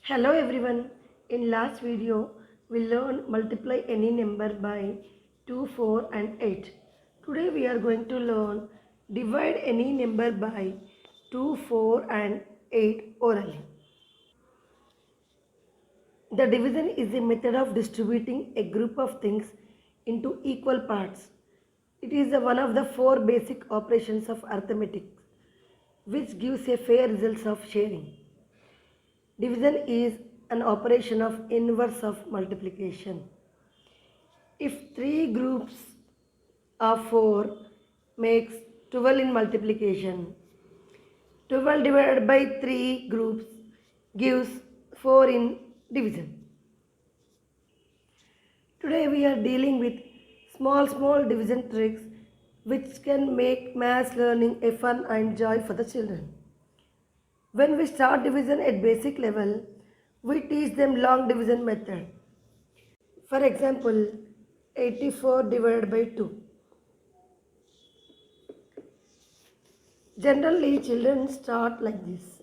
Hello everyone. In last video, we learned multiply any number by 2, 4 and 8. Today we are going to learn divide any number by 2, 4 and 8 orally. The division is a method of distributing a group of things into equal parts. It is one of the four basic operations of arithmetic which gives a fair result of sharing. Division is an operation of inverse of multiplication. If three groups of 4 makes 12 in multiplication, 12 divided by 3 groups gives 4 in division. Today we are dealing with small division tricks which can make math learning a fun and joy for the children. When we start division at basic level, we teach them long division method. For example, 84 divided by 2. Generally, children start like this,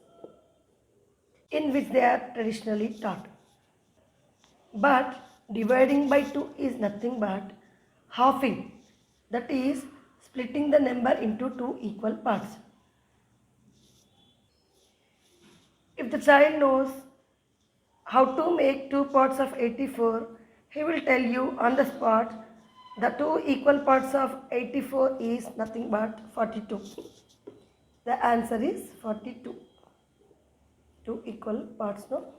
in which they are traditionally taught. But dividing by 2 is nothing but halving, that is, splitting the number into two equal parts. If the child knows how to make two parts of 84, he will tell you on the spot the two equal parts of 84 is nothing but 42. The answer is 42. Two equal parts, no?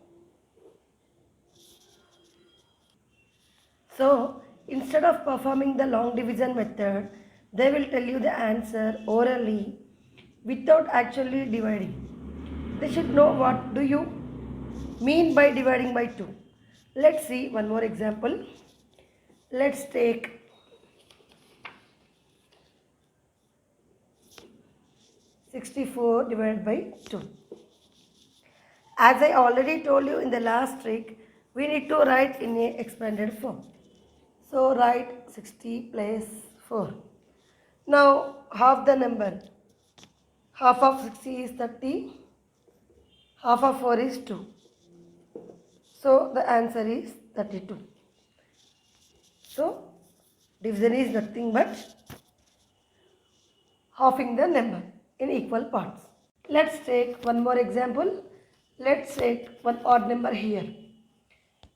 So, instead of performing the long division method, they will tell you the answer orally without actually dividing. They should know what do you mean by dividing by 2. Let's see one more example. Let's take 64 divided by 2. As I already told you in the last trick, we need to write in a expanded form. So write 60 plus 4. Now half the number. Half of 60 is 30. Half of 4 is 2. So the answer is 32. So division is nothing but halving the number in equal parts. Let's take one more example. Let's take one odd number here.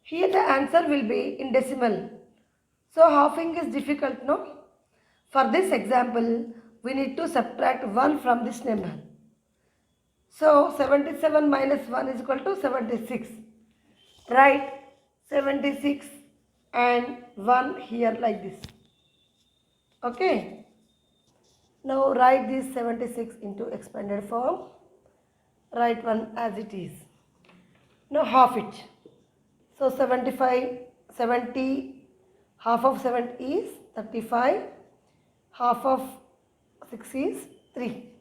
Here the answer will be in decimal. So halving is difficult, no? For this example, we need to subtract 1 from this number. So 77 minus 1 is equal to 76. Write 76 and 1 here like this. Okay. Now write this 76 into expanded form. Write 1 as it is. Now half it. So 75, 70, half of 7 is 35. Half of 6 is 3.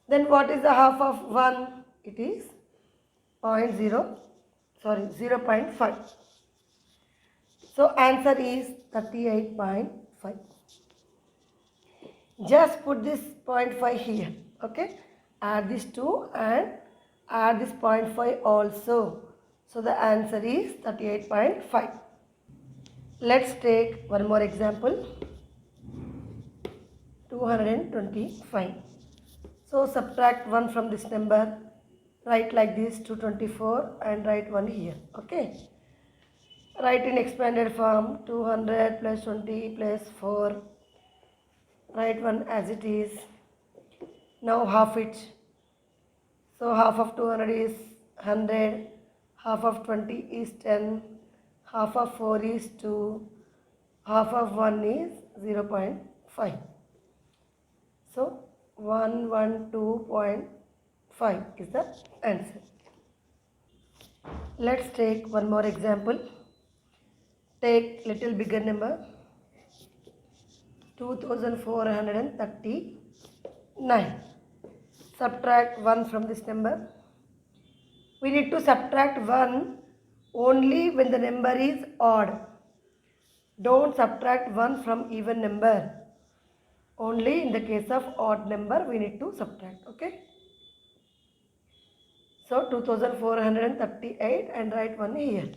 Then what is the half of 1? It is 0.5. So answer is 38.5. Just put this 0.5 here. Okay. Add this 2 and add this 0.5 also. So the answer is 38.5. Let's take one more example. 225. So subtract 1 from this number. Write like this 224 and write 1 here. Okay. Write in expanded form 200 plus 20 plus 4. Write 1 as it is. Now half it. So half of 200 is 100. Half of 20 is 10. Half of 4 is 2. Half of 1 is 0.5. So 112.5 is the answer. Let's take one more example. Take little bigger number. 2439. Subtract 1 from this number. We need to subtract 1 only when the number is odd. Don't subtract 1 from even number. Only in the case of odd number we need to subtract. Okay. So 2438 and write 1 here.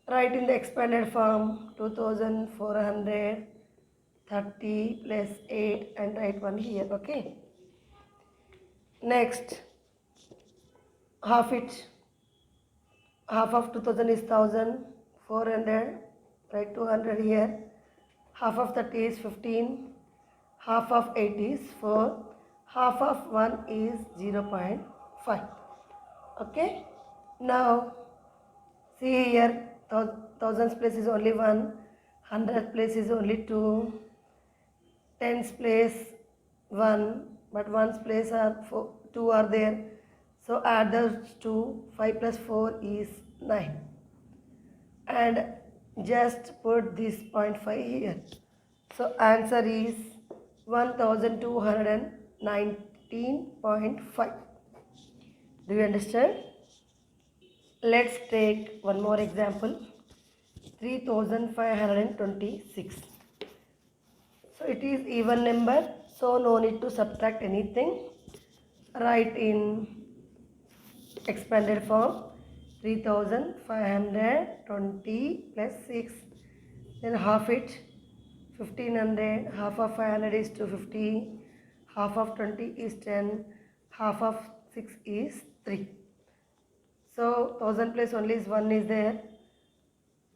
Write in the expanded form 2430 plus 8 and write 1 here. Okay. Next, half it. Half of 2000 is 1000. 400. Write 200 here. Half of 30 is 15. Half of 8 is 4. Half of 1 is 0.5. Okay. Now, see here, thousands place is only 1. Hundredth place is only 2. Tens place 1. But ones place are 4, 2 are there. So add those 2. 5 plus 4 is 9. And just put this 0.5 here. So answer is 1219.5. Do you understand? Let's take one more example. 3526. So it is even number, so no need to subtract anything. Write in expanded form 3520 plus 6. Then half it, 1500. Half of 500 is 250. Half of 20 is 10. Half of 6 is 3. So 1000 place only is 1 is there.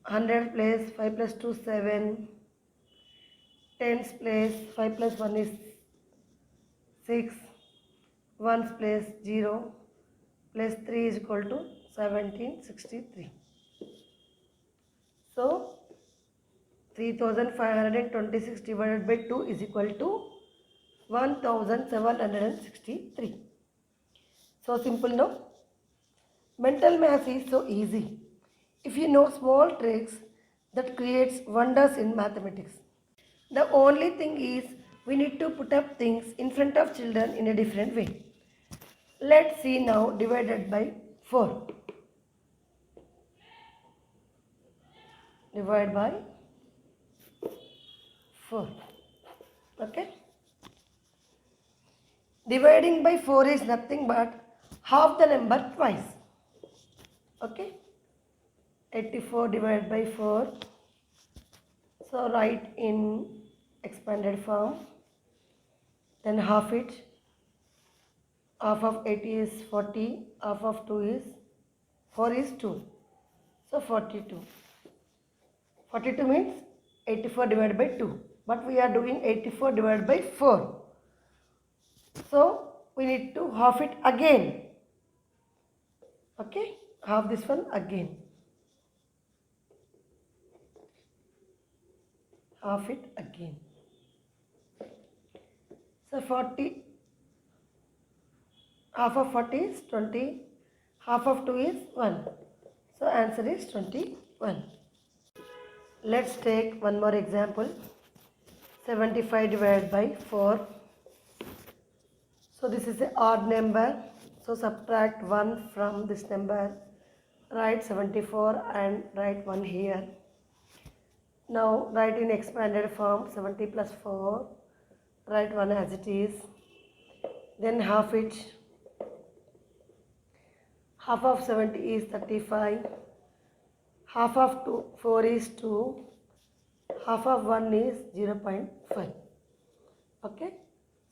100 place 5 plus 2 7. Tens place 5 plus 1 is 6. Ones place 0 plus 3 is equal to 1763. So 3526 divided by 2 is equal to 1763. So simple, no? Mental math is so easy if you know small tricks that creates wonders in mathematics. The only thing is we need to put up things in front of children in a different way. Let's see now divided by 4. Divide by 4. Okay. Dividing by 4 is nothing but half the number twice. Okay. 84 divided by 4. So write in expanded form. Then half it. Half of 80 is 40. Half of 2 is 4 is 2. So 42. 42 means 84 divided by 2. But we are doing 84 divided by 4. So we need to half it again. Okay. Half this one again. Half it again. So 40. Half of 40 is 20. Half of 2 is 1. So answer is 21. Let's take one more example. 75 divided by 4. So this is an odd number. So subtract 1 from this number. Write 74 and write 1 here. Now write in expanded form 70 plus 4. Write 1 as it is. Then half it. Half of 70 is 35. Half of 4 is 2. Half of 1 is 0.5. Okay.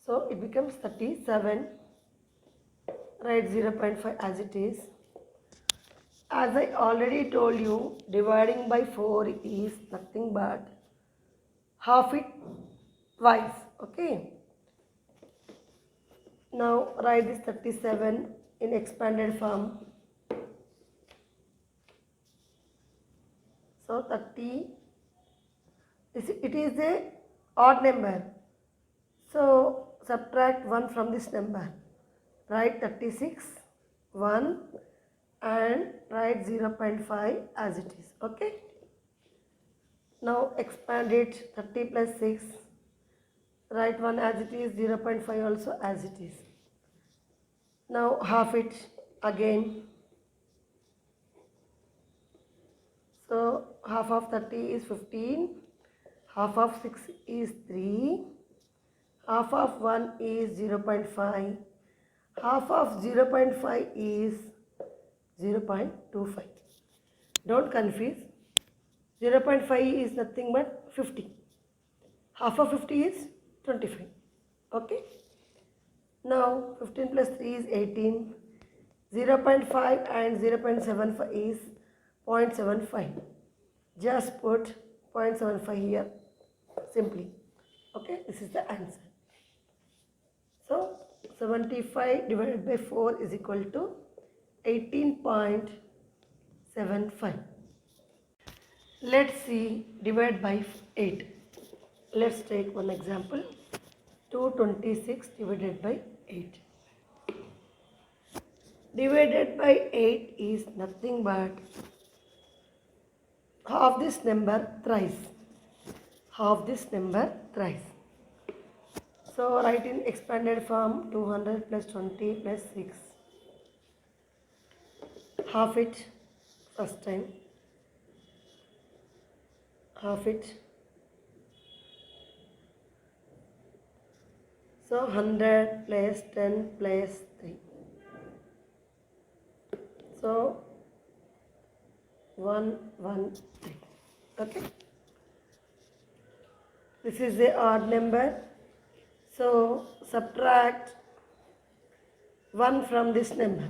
So it becomes 37. Write 0.5 as it is. As I already told you, dividing by 4 is nothing but half it twice. Okay. Now write this 37 in expanded form. So 30, it is a odd number. So subtract 1 from this number. Write 36, 1 and write 0.5 as it is. Okay. Now expand it 30 plus 6. Write 1 as it is, 0.5 also as it is. Now half it again. So half of 30 is 15. Half of 6 is 3. Half of 1 is 0.5. Half of 0.5 is 0.25. Don't confuse. 0.5 is nothing but 50. Half of 50 is 25. Okay. Now 15 plus 3 is 18. 0.5 and 0.75 is 0.75. Just put 0.75 here simply. Okay, this is the answer. So 75 divided by 4 is equal to 18.75. Let's see divide by 8. Let's take one example. 226 divided by 8. Divided by 8 is nothing but half this number thrice. Half this number thrice. So write in expanded form 200 plus 20 plus 6. Half it first time. Half it. So 100 plus 10 plus 3. So 113. Okay. This is the odd number. So subtract 1 from this number.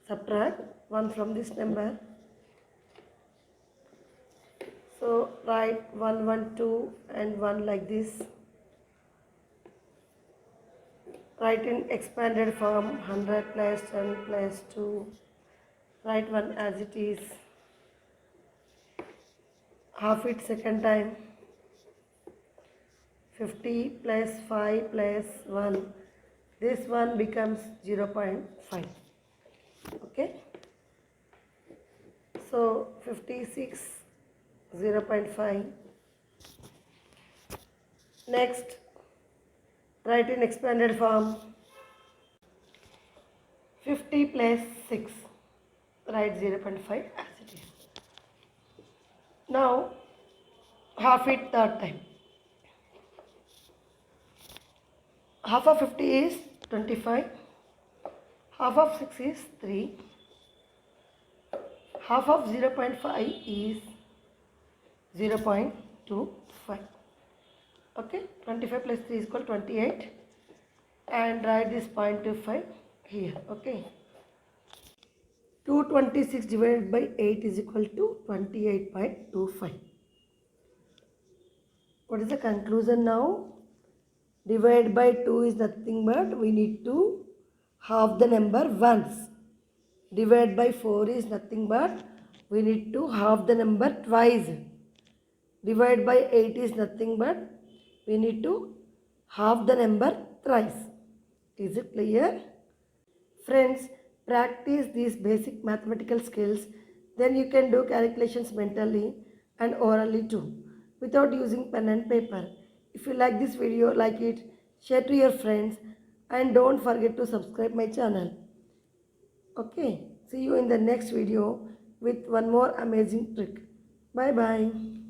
Subtract 1 from this number. So write 112 and 1 like this. Write in expanded form 100 plus 10 plus 2. Write 1 as it is. Half it second time. 50 plus 5 plus 1. This one becomes 0.5. Okay. So 56 0.5. Next, write in expanded form 50 plus 6. Write 0.5 as it is. Now half it third time. Half of 50 is 25. Half of 6 is 3. Half of 0.5 is 0.25. Okay, 25 plus 3 is equal to 28. And write this 0.25 here. Okay. 226 divided by 8 is equal to 28.25. What is the conclusion now? Divide by 2 is nothing but we need to half the number once. Divide by 4 is nothing but we need to half the number twice. Divide by 8 is nothing but we need to half the number thrice. Is it clear? Friends, practice these basic mathematical skills, then you can do calculations mentally and orally too, without using pen and paper. If you like this video, like it, share to your friends, and don't forget to subscribe my channel. Okay, see you in the next video with one more amazing trick. Bye bye.